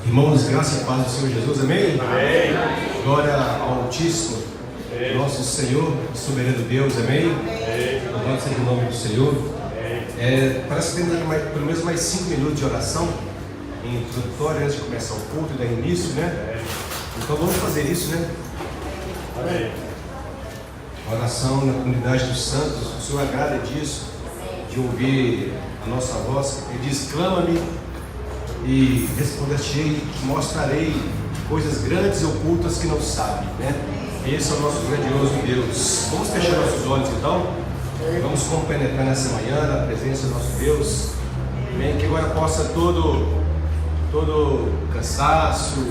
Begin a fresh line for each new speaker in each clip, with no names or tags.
Irmãos, graça e paz do Senhor Jesus, amém?
Amém.
Glória ao Altíssimo,
Amém.
Nosso Senhor, soberano Deus, amém? Louvado seja o nome do Senhor. Parece que temos pelo menos mais 5 minutos de oração introdutória antes de começar o culto e dar início, né? Então vamos fazer isso, né?
Amém.
Oração na comunidade dos santos, o Senhor agrada disso, de ouvir a nossa voz. Ele diz: clama-me e responder-te-ei, mostrarei coisas grandes e ocultas que não sabem, né? Esse é o nosso grandioso Deus. Vamos fechar nossos olhos então, vamos compenetrar nessa manhã na presença do nosso Deus. Amém? Que agora possa todo cansaço,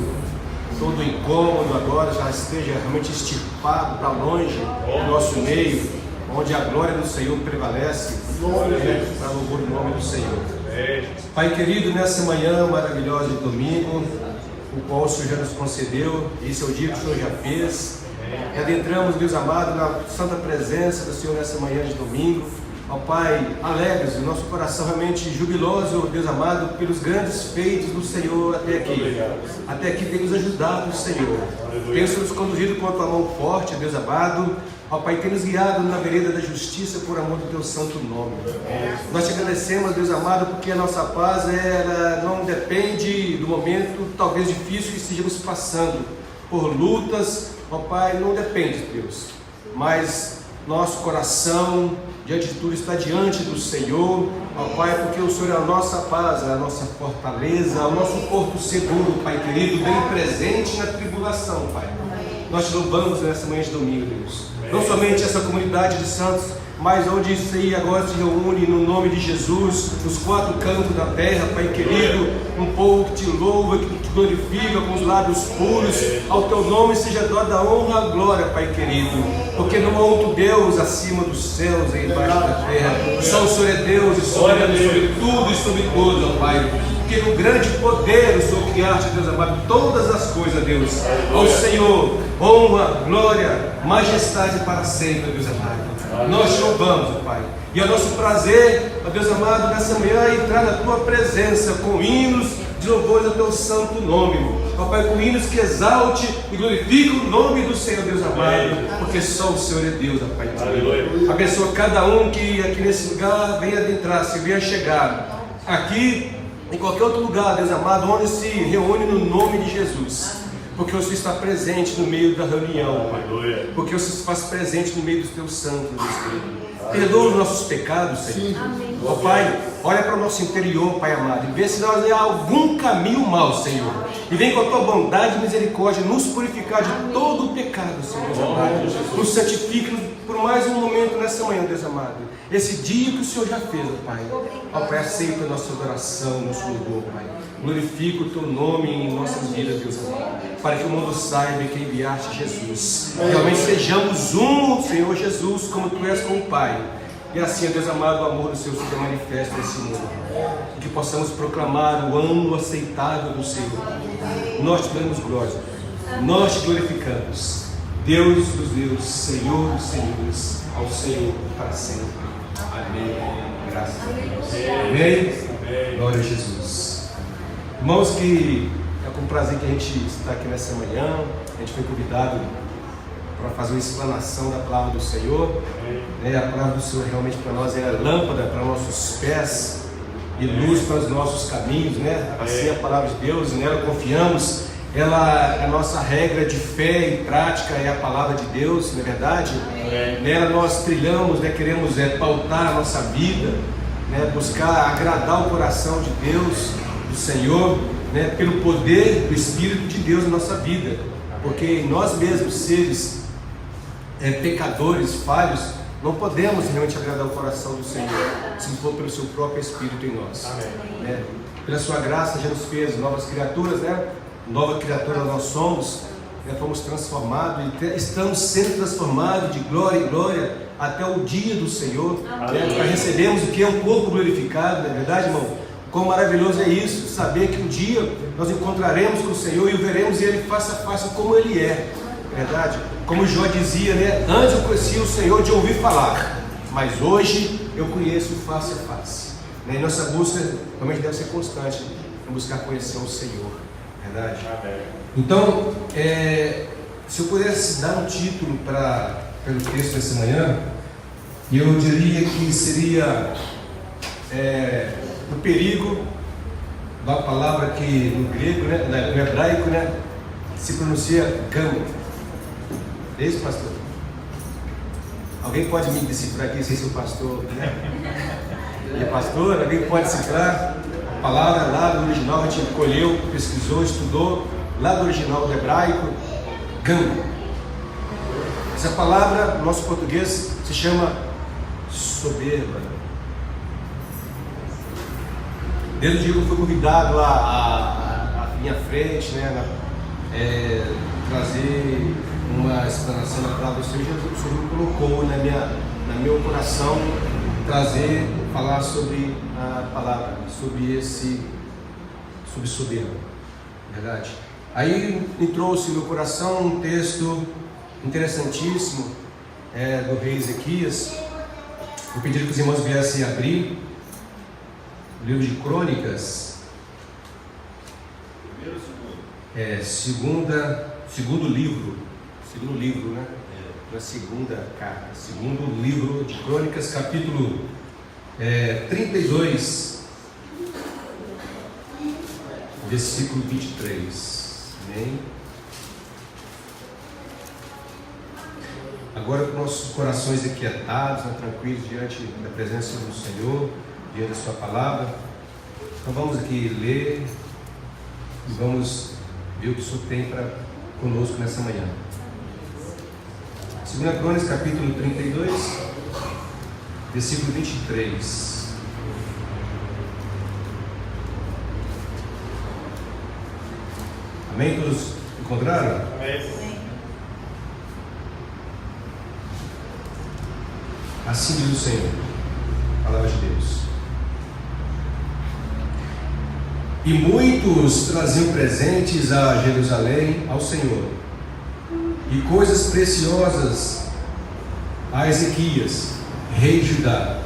todo incômodo agora já esteja realmente extirpado para longe do nosso meio, onde a glória do Senhor prevalece, para louvor do nome do Senhor. Pai querido, nessa manhã maravilhosa de domingo, o qual o Senhor já nos concedeu, esse é o dia que o Senhor já fez, e adentramos, Deus amado, na santa presença do Senhor nessa manhã de domingo. Ó Pai, alegres, o nosso coração realmente jubiloso, Deus amado, pelos grandes feitos do Senhor até aqui. Até aqui tem nos ajudado o Senhor, tem nos conduzido com a tua mão forte, Deus amado. Ó Pai, tem nos guiado na vereda da justiça por amor do teu santo nome. Nós te agradecemos, Deus amado, porque a nossa paz não depende do momento talvez difícil que estejamos passando, por lutas. Ó Pai, não depende, Deus, mas nosso coração diante de tudo está diante do Senhor, ó Pai, porque o Senhor é a nossa paz, a nossa fortaleza, o nosso porto seguro, Pai querido, bem presente na tribulação, Pai. Nós te louvamos nessa manhã de domingo, Deus. Não somente essa comunidade de santos, mas onde isso aí agora se reúne no nome de Jesus, nos 4 cantos da terra, Pai querido, um povo que te louva, que te glorifica com os lábios puros. Ao teu nome seja dada a honra e a glória, Pai querido, porque não há outro Deus acima dos céus e embaixo da terra. Só o Senhor é Deus e soberano sobre tudo e sobre todos, ó Pai. Porque no grande poder o Senhor criaste, Deus amado, todas as coisas, Deus. Ao Senhor, honra, glória, majestade para sempre, Deus amado. Nós te louvamos, ó Pai. E é nosso prazer, ó Deus amado, nessa manhã entrar na tua presença com hinos de louvores ao teu santo nome, ó Pai, com hinos que exalte e glorifique o nome do Senhor, Deus amado, porque só o Senhor é Deus, ó Pai. Abençoa cada um que aqui nesse lugar venha adentrar-se, venha chegar aqui, em qualquer outro lugar, Deus amado, onde se reúne no nome de Jesus. Porque o Senhor está presente no meio da reunião, Pai. Porque o Senhor se faz presente no meio dos teus santos, Deus querido. Perdoa os nossos pecados, Senhor. Ó Pai, olha para o nosso interior, Pai amado, e vê se nós há algum caminho mau, Senhor. E vem com a tua bondade e misericórdia nos purificar de todo o pecado, Senhor, Deus amado. Nos santifica por mais um momento nessa manhã, Deus amado. Esse dia que o Senhor já fez, ó Pai. Ó Pai, aceita a nossa adoração, nosso louvor, Pai. Glorifica o teu nome em nossas vidas, Deus amado, para que o mundo saiba que enviaste Jesus. Realmente sejamos um, Senhor Jesus, como tu és com o Pai. E assim, Deus amado, o amor do Senhor se manifesta nesse mundo. E que possamos proclamar o ano aceitável do Senhor. Nós te damos glória, nós te glorificamos. Deus dos deuses, Senhor dos senhores, ao Senhor para sempre. Amém. Graças a Deus. Amém. Glória a Jesus. Irmãos, que é com prazer que a gente está aqui nessa manhã. A gente foi convidado para fazer uma explanação da palavra do Senhor. A palavra do Senhor realmente para nós é lâmpada para nossos pés e luz para os nossos caminhos, né? Assim é a palavra de Deus, e nela confiamos. Ela é a nossa regra de fé e prática, é a palavra de Deus, não é verdade? Nela nós trilhamos, né? Queremos pautar a nossa vida, né? Buscar agradar o coração de Deus, do Senhor, né? Pelo poder do Espírito de Deus na nossa vida. Porque nós mesmos, seres pecadores, falhos, não podemos realmente agradar o coração do Senhor, se não for pelo seu próprio Espírito em nós. Né? Pela sua graça já nos fez novas criaturas, né? Nova criatura nós somos, né? Fomos transformados e estamos sendo transformados de glória em glória até o dia do Senhor, né? Para recebermos o que é um corpo glorificado, não é verdade, irmão? Quão maravilhoso é isso, saber que um dia nós encontraremos com o Senhor e o veremos Ele face a face como Ele é, verdade? Como Jó dizia, né? Antes eu conhecia o Senhor de ouvir falar, mas hoje eu conheço face a face. Né? E nossa busca realmente deve ser constante em buscar conhecer o Senhor. Verdade?
Amém.
Então, se eu pudesse dar um título pelo texto dessa manhã, eu diria que seria o perigo da palavra que no grego, né, no hebraico, né, se pronuncia gam. É isso, pastor? Alguém pode me decifrar aqui, sei se o pastor, né? Ele é pastor, alguém pode decifrar a palavra lá do original, a gente colheu, pesquisou, estudou, lá do original do hebraico, gam. Essa palavra, no nosso português, se chama soberba. Desde o dia que eu fui convidado à minha frente, né, trazer uma explanação da palavra do Senhor, Jesus, o Senhor me colocou no meu coração falar sobre a palavra, sobre soberba, verdade? Aí me trouxe no meu coração um texto interessantíssimo do rei Ezequias. Eu pedi que os irmãos viessem abrir o livro de Crônicas, segundo livro, né? Na segunda carta, segundo livro de Crônicas, capítulo 32, versículo 23. Amém? Agora com nossos corações aquietados, né, tranquilos diante da presença do Senhor, diante da sua palavra, então vamos aqui ler e vamos ver o que o Senhor tem conosco nessa manhã. 2 Crônicas, capítulo 32, versículo 23. Amém? Todos encontraram?
Amém.
Assim diz o Senhor, palavra de Deus. E muitos traziam presentes a Jerusalém ao Senhor, e coisas preciosas a Ezequias, rei de Judá,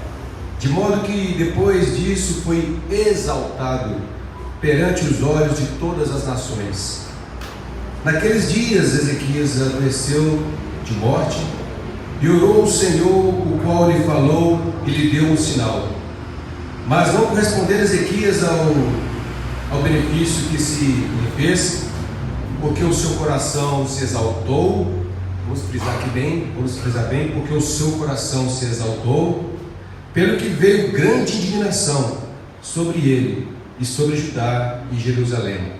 de modo que depois disso foi exaltado perante os olhos de todas as nações. Naqueles dias Ezequias adoeceu de morte, e orou ao Senhor, o qual lhe falou e lhe deu um sinal. Mas não correspondeu Ezequias ao benefício que se lhe fez, porque o seu coração se exaltou. Vamos frisar bem, porque o seu coração se exaltou, pelo que veio grande indignação sobre ele e sobre Judá e Jerusalém.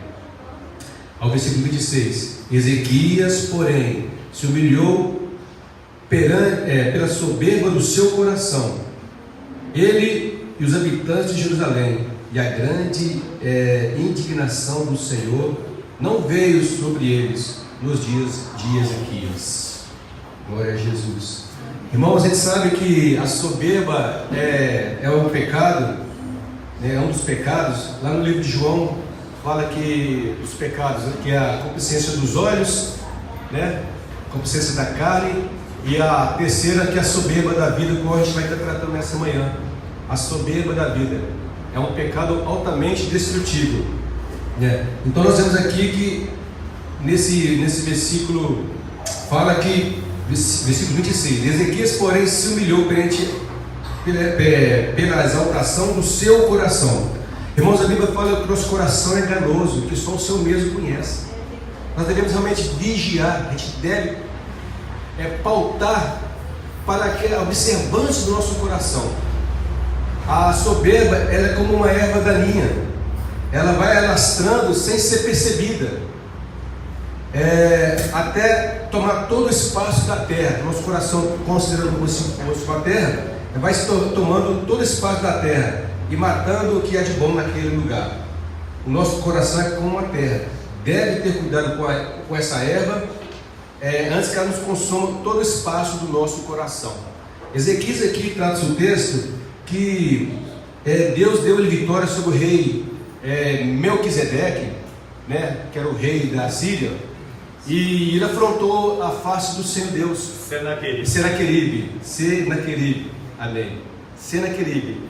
Ao versículo 26, Ezequias, porém, se humilhou pela soberba do seu coração, ele e os habitantes de Jerusalém, e a grande indignação do Senhor não veio sobre eles nos dias de Ezequias. Glória a Jesus. Irmãos, a gente sabe que a soberba é um pecado, né, é um dos pecados. Lá no livro de João fala que os pecados, que é a concupiscência dos olhos, né, a concupiscência da carne, e a terceira, que é a soberba da vida, como a gente vai estar tratando nessa manhã. A soberba da vida é um pecado altamente destrutivo, né? Então nós vemos aqui que nesse versículo fala que, versículo 26, Ezequias, porém, se humilhou pela exaltação do seu coração. Irmãos, a Bíblia fala que o nosso coração é enganoso, que só o Senhor mesmo conhece. Nós devemos realmente vigiar, a gente deve pautar para que a observância do nosso coração. A soberba, ela é como uma erva daninha, ela vai alastrando sem ser percebida, até tomar todo o espaço da terra. Nosso coração, considerando como a terra, vai se tomando todo o espaço da terra e matando o que há de bom naquele lugar. O nosso coração é como uma terra, deve ter cuidado com essa erva, antes que ela nos consuma todo o espaço do nosso coração. Ezequias aqui trata o texto que Deus deu-lhe vitória sobre o rei Melquisedeque, né, que era o rei da Síria, e ele afrontou a face do Senhor Deus. Senaqueribe, amém. Senaqueribe.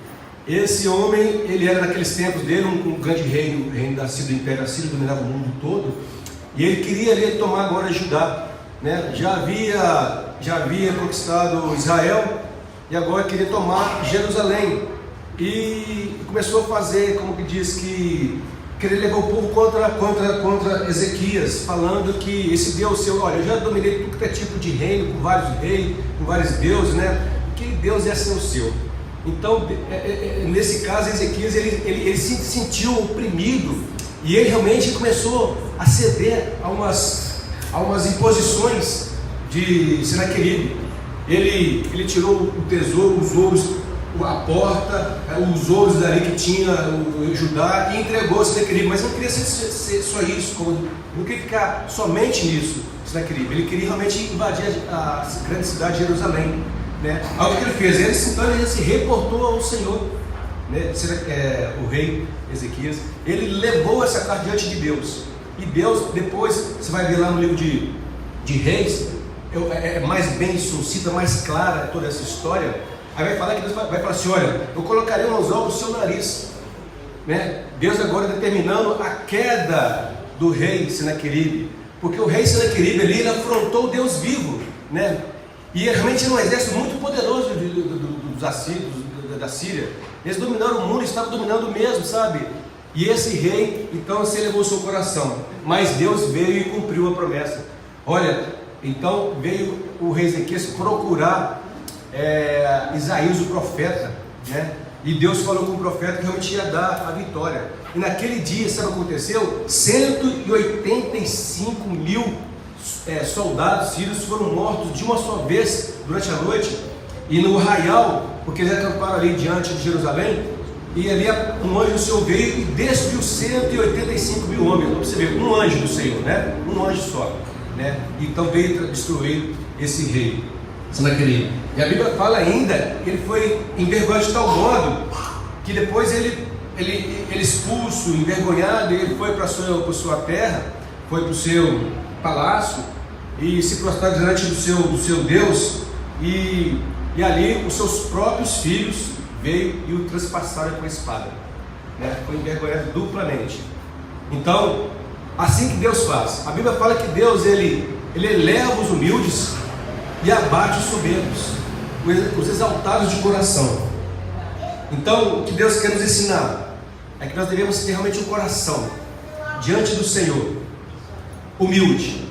Esse homem, ele era naqueles tempos dele um grande rei, o reino do Império Assírio, dominava o mundo todo, e ele queria ali tomar agora Judá, né? Já havia conquistado Israel, e agora queria tomar Jerusalém, e começou a fazer, como que diz, que querer levar o povo contra Ezequias, falando que esse Deus seu, olha, eu já dominei tudo que é tipo de reino, com vários reis, com vários deuses, né? Que Deus é o seu. Então, nesse caso, Ezequias, ele se sentiu oprimido, e ele realmente começou a ceder a umas imposições de Senaqueribe. Ele tirou o tesouro, os ouros, a porta, os ouros dali que tinha o Judá, e entregou a Senaqueribe. Mas não queria ser só isso, não queria ficar somente nisso, Senaqueribe. Ele queria realmente invadir a grande cidade de Jerusalém, né? Algo que ele fez, ele se reportou ao Senhor, né? O rei Ezequias, ele levou essa carta diante de Deus, e Deus, depois, você vai ver lá no livro de Reis, é mais bem sucinta, mais clara toda essa história. Aí vai falar que Deus vai falar assim: olha, eu colocarei um anzol no seu nariz, né? Deus agora determinando a queda do rei Senaqueribe, porque o rei Senaqueribe ali, ele afrontou o Deus vivo, né? E realmente era um exército muito poderoso dos assírios, da Síria. Eles dominaram o mundo, estavam dominando mesmo, sabe? E esse rei, então, se elevou o seu coração, mas Deus veio e cumpriu a promessa. Olha, então veio o rei Ezequias procurar Isaías, o profeta, né? E Deus falou com o profeta que realmente ia dar a vitória. E naquele dia, sabe o que aconteceu? 185 mil soldados sírios foram mortos de uma só vez durante a noite, e no arraial, porque eles acamparam ali diante de Jerusalém, e ali um anjo do Senhor veio e destruiu 185 mil homens. Para você ver, um anjo do Senhor, né? Um anjo só, né? Então veio destruir esse rei Senaqueribe. E a Bíblia fala ainda que ele foi envergonhado de tal modo que depois ele expulso, envergonhado, ele foi para sua terra, foi para o seu palácio e se prostrar diante do seu Deus, e ali os seus próprios filhos veio e o transpassaram com a espada, né? Foi envergonhado duplamente. Então, assim que Deus faz. A Bíblia fala que Deus ele eleva os humildes e abate os soberbos, os exaltados de coração. Então, o que Deus quer nos ensinar é que nós devemos ter realmente um coração diante do Senhor humilde,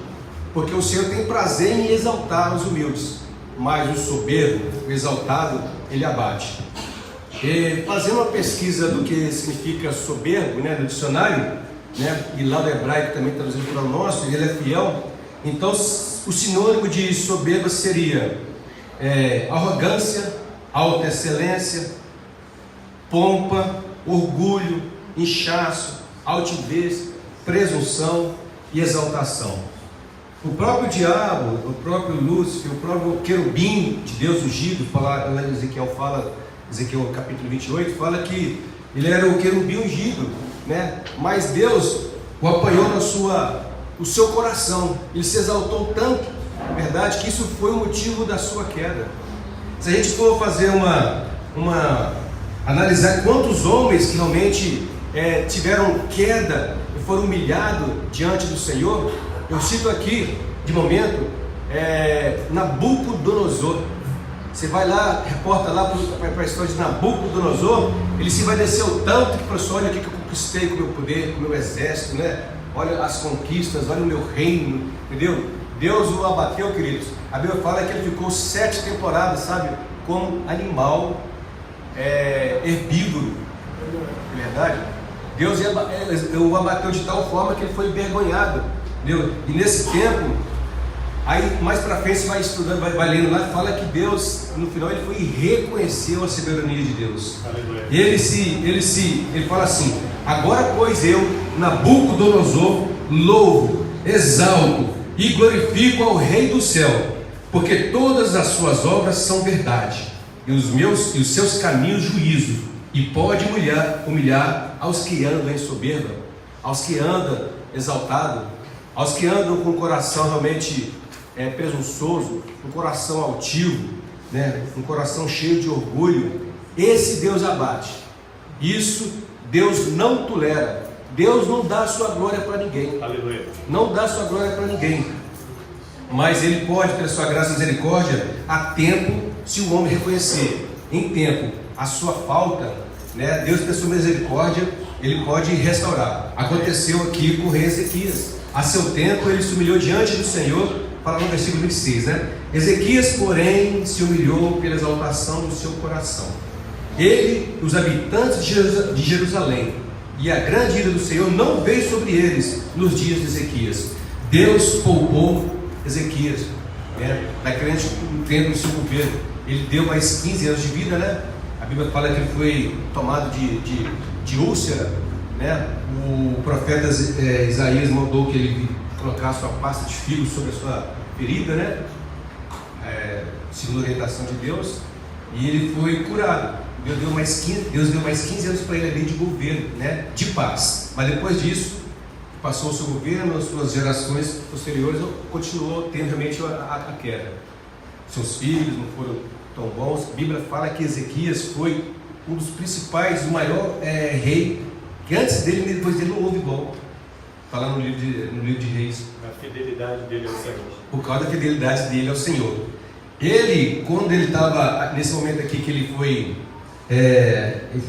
porque o Senhor tem prazer em exaltar os humildes, mas o soberbo, o exaltado, ele abate. E fazendo uma pesquisa do que significa soberbo, né, no dicionário, né, e lá do hebraico também traduzido para o nosso, ele é fiel. Então, o sinônimo de soberbo seria arrogância, alta excelência, pompa, orgulho, inchaço, altivez, presunção e exaltação. O próprio diabo, o próprio Lúcifer, o próprio querubim de Deus ungido, Ezequiel capítulo 28, fala que ele era o querubim ungido, né? Mas Deus o apanhou o seu coração, ele se exaltou tanto, na verdade, que isso foi o motivo da sua queda. Se a gente for fazer analisar quantos homens que realmente tiveram queda e foram humilhados diante do Senhor, eu cito aqui, de momento, Nabucodonosor. Você vai lá, reporta lá para a história de Nabucodonosor, ele se envaideceu tanto que falou assim: olha o que eu conquistei com o meu poder, com o meu exército, né? Olha as conquistas, olha o meu reino, entendeu? Deus o abateu, queridos. A Bíblia fala que ele ficou 7 temporadas, sabe, como animal herbívoro, é verdade? Deus o abateu de tal forma que ele foi envergonhado, entendeu? E nesse tempo, aí mais para frente você vai estudando, vai lendo lá, fala que Deus, no final, ele foi e reconheceu a soberania de Deus. Ele fala assim: agora pois eu, Nabucodonosor, louvo, exalto e glorifico ao Rei do céu, porque todas as suas obras são verdade, e os seus caminhos juízo, e pode humilhar aos que andam em soberba, aos que andam exaltado, aos que andam com o coração realmente presunçoso, um coração altivo, né? Um coração cheio de orgulho. Esse Deus abate. Isso Deus não tolera. Deus não dá a sua glória para ninguém.
Aleluia.
Não dá a sua glória para ninguém. Mas Ele pode, pela sua graça e misericórdia, a tempo, se o homem reconhecer em tempo a sua falta, né? Deus, pela sua misericórdia, Ele pode restaurar. Aconteceu aqui com o rei Ezequias. A seu tempo ele se humilhou diante do Senhor, fala no versículo 26, né? Ezequias, porém, se humilhou pela exaltação do seu coração. Ele, os habitantes de Jerusalém, e a grande ira do Senhor não veio sobre eles nos dias de Ezequias. Deus poupou Ezequias, né? Naquele tempo do seu governo. Ele deu mais 15 anos de vida, né? A Bíblia fala que ele foi tomado de úlcera, né? O profeta Isaías mandou que ele colocasse uma pasta de figo sobre a sua ferida, né? Segundo a orientação de Deus, e ele foi curado. Deus deu mais 15 anos para ele ali de governo, né? De paz. Mas depois disso, passou o seu governo, as suas gerações posteriores continuou tendo realmente a queda. Seus filhos não foram tão bons. A Bíblia fala que Ezequias foi um dos principais, o maior rei, que antes dele e depois dele não houve igual. Fala no livro de Reis.
A fidelidade dele ao Senhor.
Por causa da fidelidade dele ao Senhor. Ele, quando ele estava nesse momento aqui que ele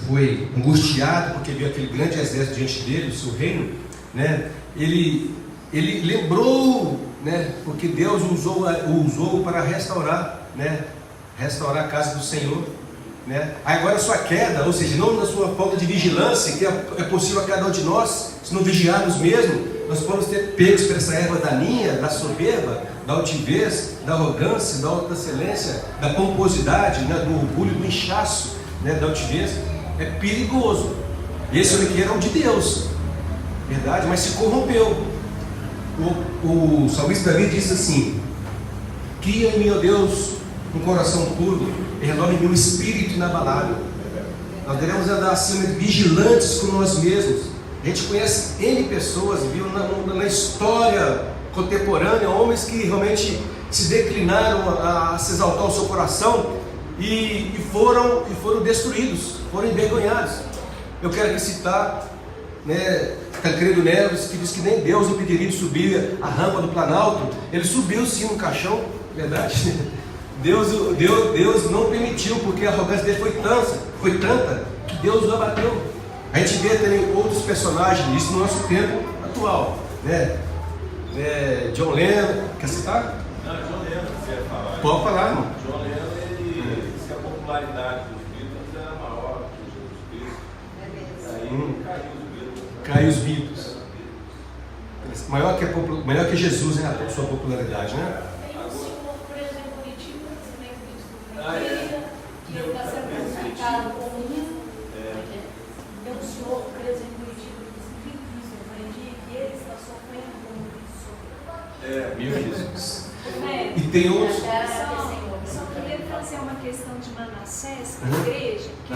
foi angustiado porque viu aquele grande exército diante dele, o seu reino, né? Ele lembrou, né? Porque Deus o usou para restaurar, né? Restaurar a casa do Senhor, né? Agora a sua queda, ou seja, não na sua falta de vigilância, que é possível a cada um de nós, se não vigiarmos mesmo, nós podemos ter pegos por essa erva daninha, da soberba, da altivez, da arrogância, da autoexcelência, da pomposidade, né? Do orgulho, do inchaço, né? Da altivez. É perigoso. Esse homem aqui era um de Deus, verdade, mas se corrompeu. O salmista Davi disse assim: cria em mim, ó Deus, um coração puro, e renova em mim um espírito inabalável. Nós devemos andar acima, vigilantes com nós mesmos. A gente conhece N pessoas, viu na história contemporânea, homens que realmente se declinaram a se exaltar o seu coração e foram destruídos, foram envergonhados. Eu quero aqui citar, né, Tancredo Neves, que diz que nem Deus impediria de subir a rampa do Planalto. Ele subiu sim no caixão, verdade? Deus não permitiu, porque a arrogância dele foi tanta que Deus o abateu. A gente vê também outros personagens disso no nosso tempo atual, né? John Lennon, quer citar?
Não, John Lennon, você ia falar.
Pode falar, irmão.
John Lennon, ele disse que a popularidade dos Beatles era maior que Jesus Cristo. Aí caiu os Beatles. Maior que Jesus, né? A sua popularidade, né?
Por exemplo, Curitiba, você vem Curitiba, que ele está sendo classificado como tem um senhor preso em Curitiba, que que ele está sofrendo como
Meu Jesus.
isso.
E tem outros.
Só queria trazer uma questão de Manassés para a igreja, que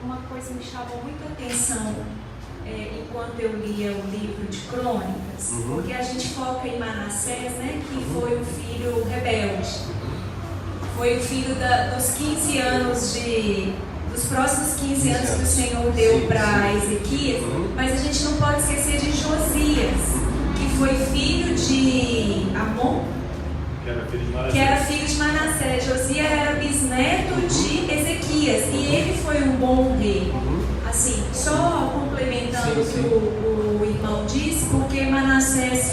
uma coisa me chamou muito a atenção enquanto eu lia o livro de Crônicas, porque a gente foca em Manassés, né, que foi um filho rebelde, foi o filho dos 15 anos dos próximos 15 anos que o Senhor deu para Ezequias, mas a gente não pode esquecer de Josias, que foi filho de Amon, que era filho de Manassés. Josias era bisneto de Ezequias e ele foi um bom rei. Assim, só complementando o que o irmão disse, porque Manassés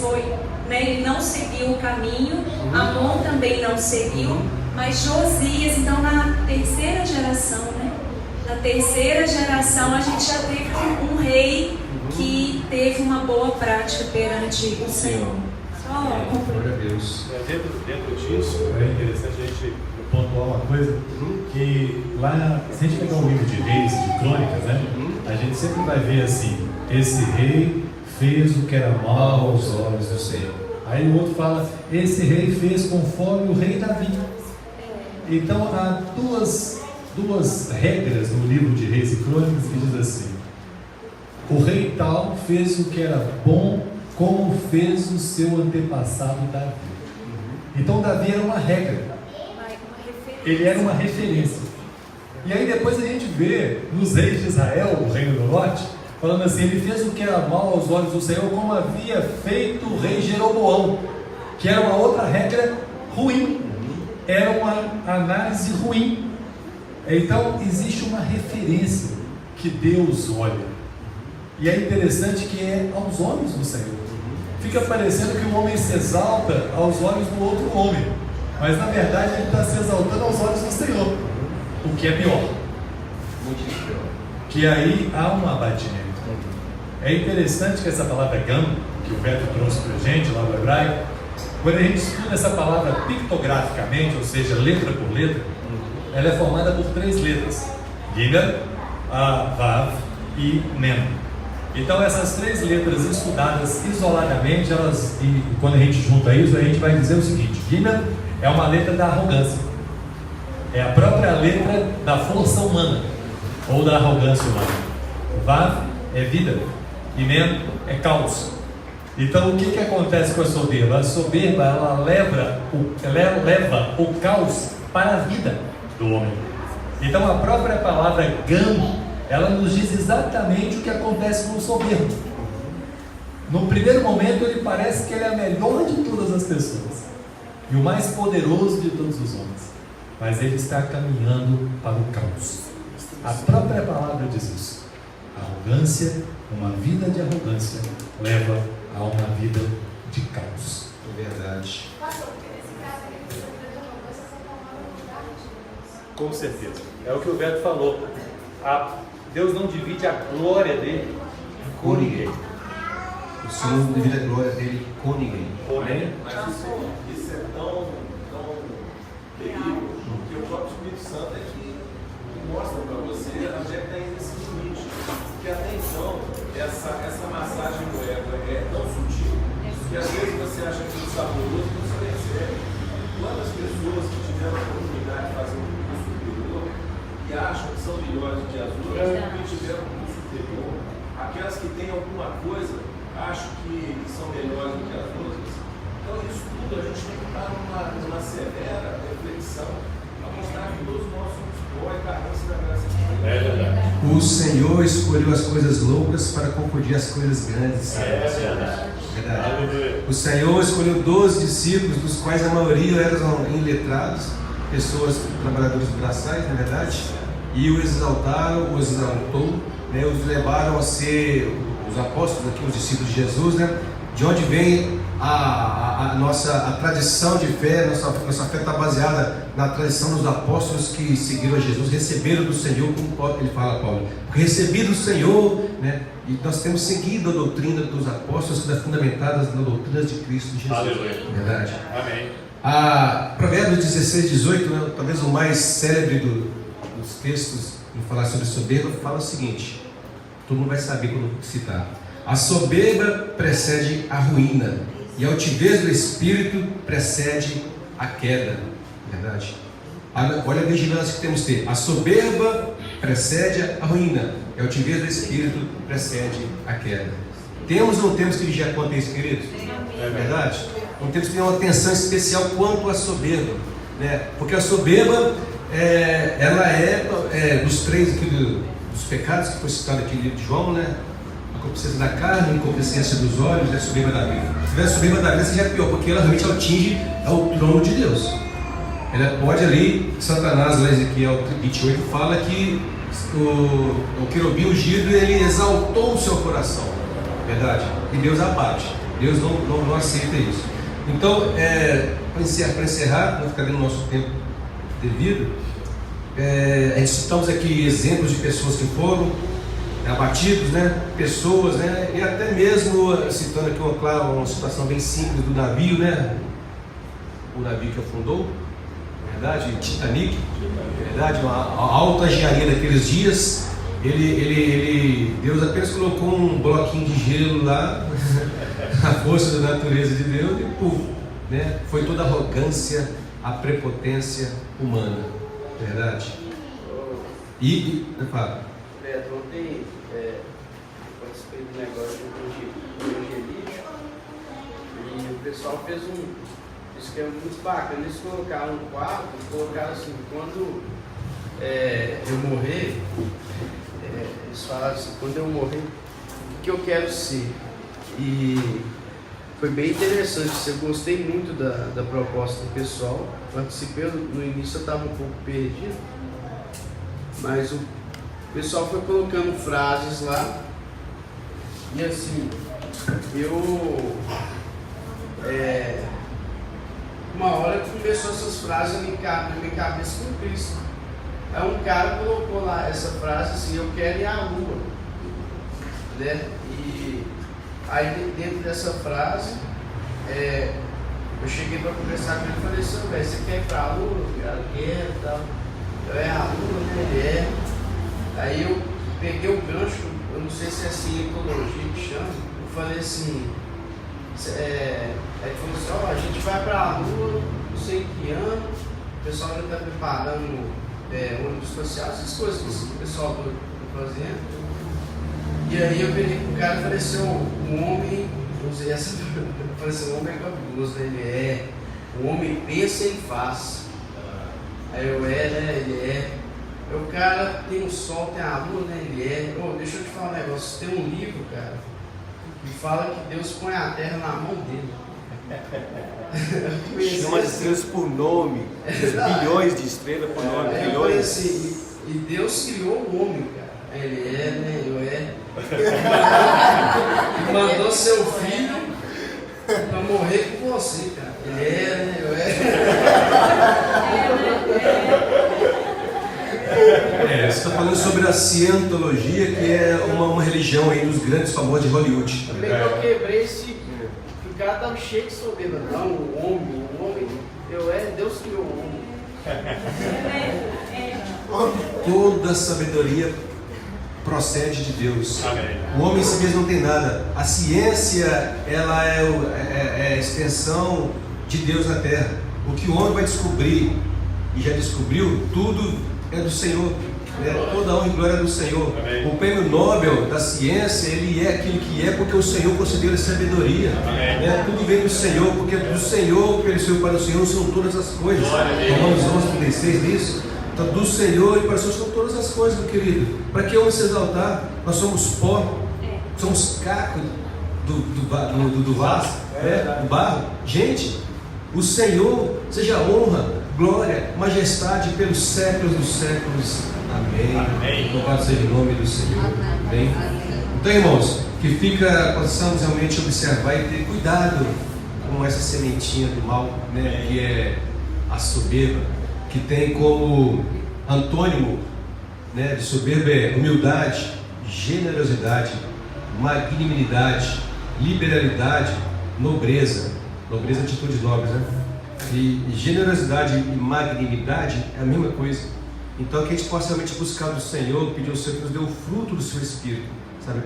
ele não seguiu o caminho, Amon também não seguiu, mas Josias, então na terceira geração, né? Na terceira geração a gente já teve um rei que teve uma boa prática perante o Senhor.
Glória a Deus.
Dentro disso, é interessante a gente pontuar uma coisa, que lá, se a gente pegar um livro de Reis, de Crônicas, né, a gente sempre vai ver assim: esse rei fez o que era mal aos olhos do Senhor. Aí o outro fala: esse rei fez conforme o rei Davi. Então há duas regras no livro de Reis e Crônicas que diz assim: o rei tal fez o que era bom, como fez o seu antepassado Davi. Então Davi era uma regra, ele era uma referência. E aí depois a gente vê nos reis de Israel, o reino do norte, falando assim: ele fez o que era mal aos olhos do Senhor, como havia feito o rei Jeroboão, que era uma outra regra ruim, era uma análise ruim. Então existe uma referência que Deus olha, e é interessante que é aos olhos do Senhor. Fica parecendo que o homem se exalta aos olhos do outro homem, mas na verdade ele está se exaltando aos olhos do Senhor, o que é pior,
Muito pior.
que aí há um abatimento. É interessante que essa palavra gam, que o Beto trouxe para a gente lá do hebraico, quando a gente estuda essa palavra pictograficamente, ou seja, letra por letra, ela é formada por 3 letras: Gimel, Vav e Mem. Então essas 3 letras estudadas isoladamente, e quando a gente junta isso, a gente vai dizer o seguinte: Gimel é uma letra da arrogância, é a própria letra da força humana ou da arrogância humana. Vav é vida e Mem é caos. Então o que acontece com a soberba? A soberba, ela leva o caos para a vida do homem. Então a própria palavra gam, ela nos diz exatamente o que acontece com o soberbo. No primeiro momento ele parece que ele é a melhor de todas as pessoas e o mais poderoso de todos os homens, mas ele está caminhando para o caos. A própria palavra diz isso. Arrogância, uma vida de arrogância leva a uma vida de caos.
É verdade.
Com certeza. É o que o Beto falou. Deus não divide a glória dele com ninguém.
O Senhor não divide a glória dele com ninguém.
Amém?
Mas isso é tão terrível que o próprio Espírito Santo é que mostra para você onde é que está indo esse limite. Porque até então, essa massagem do ego é tão sutil que às vezes você acha que é saboroso e não se percebe. Quantas pessoas que tiveram a oportunidade de fazer um curso superior e acham que são melhores do que as outras, porque tiveram um curso superior, aquelas que têm alguma coisa acham que são melhores do que as outras. Então isso tudo a gente tem que estar numa severa reflexão para mostrar que todos nós somos pó e carência da graça de Deus.
É verdade.
O Senhor escolheu as coisas loucas para confundir as coisas grandes.
É verdade.
Verdade. O Senhor escolheu 12 discípulos, dos quais a maioria eram iletrados, pessoas, trabalhadores braçais, na verdade, e os exaltaram, os exaltou, né, os levaram a ser os apóstolos, aqui, os discípulos de Jesus, né, de onde vem a nossa tradição de fé. Nossa fé está baseada na tradição dos apóstolos que seguiram a Jesus, receberam do Senhor, como ele fala, Paulo, recebido do Senhor, né? E nós temos seguido a doutrina dos apóstolos, que está fundamentada na doutrina de Cristo Jesus.
Aleluia.
Verdade.
Amém.
Provérbios 16, 18, né, talvez o mais célebre dos textos em falar sobre soberba, fala o seguinte: todo mundo vai saber quando citar. A soberba precede a ruína, e a altivez do espírito precede a queda. Verdade. Olha a vigilância que temos que ter. A soberba precede a ruína, e a altivez do espírito precede a queda. Temos ou não temos que vigiar quanto a isso, queridos? É verdade? Não temos que ter uma atenção especial quanto à soberba, né? Porque a soberba, ela é dos 3 aqui dos pecados que foi citado aqui no livro de João, né? A concupiscência da carne, a concupiscência dos olhos e a soberba da vida. Se tiver a soberba da vida, seja pior, porque ela realmente atinge ao trono de Deus. Ela pode ali, Satanás, lá em Ezequiel 28, fala que o querubim ungido, ele exaltou o seu coração, verdade? E Deus abate. Deus não aceita isso. Então, para encerrar, para ficar dentro do nosso tempo devido, a gente citamos aqui exemplos de pessoas que foram abatidos, né? Pessoas, né? E até mesmo citando aqui uma situação bem simples do navio, né? O navio que afundou, verdade? Titanic, verdade? Uma alta engenharia daqueles dias. Deus apenas colocou um bloquinho de gelo lá, a força da natureza de Deus, e puf, né? Foi toda a arrogância, a prepotência humana, verdade? Fala.
Beto, ontem eu participei do negócio do Angelítico e o pessoal fez um esquema muito bacana. Eles colocaram um quadro, colocaram assim: quando eu morrer, eles falaram assim, quando eu morrer, o que eu quero ser? E foi bem interessante, eu gostei muito da proposta do pessoal, participei, no início eu estava um pouco perdido, mas o pessoal foi colocando frases lá, e assim, uma hora começou essas frases na minha cabeça com Cristo. Aí um cara colocou lá essa frase assim, eu quero ir à lua, né? E aí dentro dessa frase, eu cheguei para conversar com ele e falei assim, velho, você quer ir para a lua? Eu quero e tal. Eu a lua, né? Ele é. Aí eu peguei o gancho, eu não sei se é cientologia que chama, eu falei assim, aí ele falou assim, a gente vai para a lua, não sei que ano, o pessoal já está preparando ônibus social, essas coisas que o pessoal está fazendo. E aí eu peguei pro cara e falei assim, um homem, eu usei essa, eu falei assim, o homem é cabuloso, né? O homem pensa e faz. Aí eu né? Ele é. O cara tem o sol, tem a lua, né? Ele é. Deixa eu te falar um negócio, tem um livro, cara, que fala que Deus põe a terra na mão dele.
Chama as estrelas por nome, bilhões de estrelas por nome, bilhões.
Assim, e Deus criou o homem, cara. Ele é, né? Eu é. E mandou seu filho para morrer com você, cara. Ele é, né? Eu
Você está falando sobre a cientologia, que é uma religião aí dos grandes famosos de Hollywood.
Também que eu quebrei esse. O cara tava cheio de soberba. Não, o homem. Deus criou o homem.
Toda sabedoria procede de Deus. O homem em si mesmo não tem nada. A ciência, ela é a extensão de Deus na Terra. O que o homem vai descobrir, e já descobriu, tudo é do Senhor. Toda a honra e glória é do Senhor. O prêmio Nobel da ciência, ele é aquilo que é porque o Senhor concedeu a sabedoria. Tudo vem do Senhor, porque do Senhor, pelo Senhor, para o Senhor são todas as coisas. Romanos 11:36 diz. Então, do Senhor e para o Senhor são todas as coisas, meu querido. Para que homem se exaltar? Nós somos pó, somos caco do vaso, do barro. Gente, o Senhor seja honra, glória, majestade pelos séculos dos séculos. Amém. Louvado seja o nome do Senhor. Amém. Então, irmãos, que possamos realmente observar e ter cuidado com essa sementinha do mal, que é a soberba, que tem como antônimo, de soberba é humildade, generosidade, magnanimidade, liberalidade, nobreza, atitudes nobres, E generosidade e magnanimidade é a mesma coisa. Então, que a gente possa realmente buscar do Senhor, pedir ao Senhor que nos dê o fruto do seu Espírito,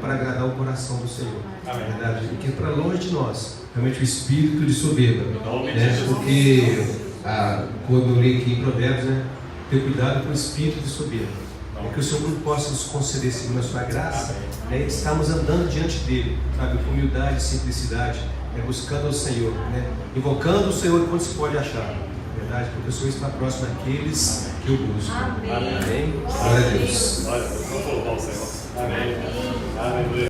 para agradar o coração do Senhor. Verdade? E que para longe de nós, realmente o espírito de soberba. Porque, quando eu li aqui em Provérbios, ter cuidado com o espírito de soberba. Que o Senhor não possa nos conceder, segundo a sua graça, estarmos andando diante dele, com humildade e simplicidade, buscando o Senhor, invocando o Senhor enquanto se pode achar. Verdade, porque o Senhor está próximo daqueles que eu busco. Amém. Glória a Deus.
Glória a Deus. Vamos louvar o Senhor. Amém. Aleluia.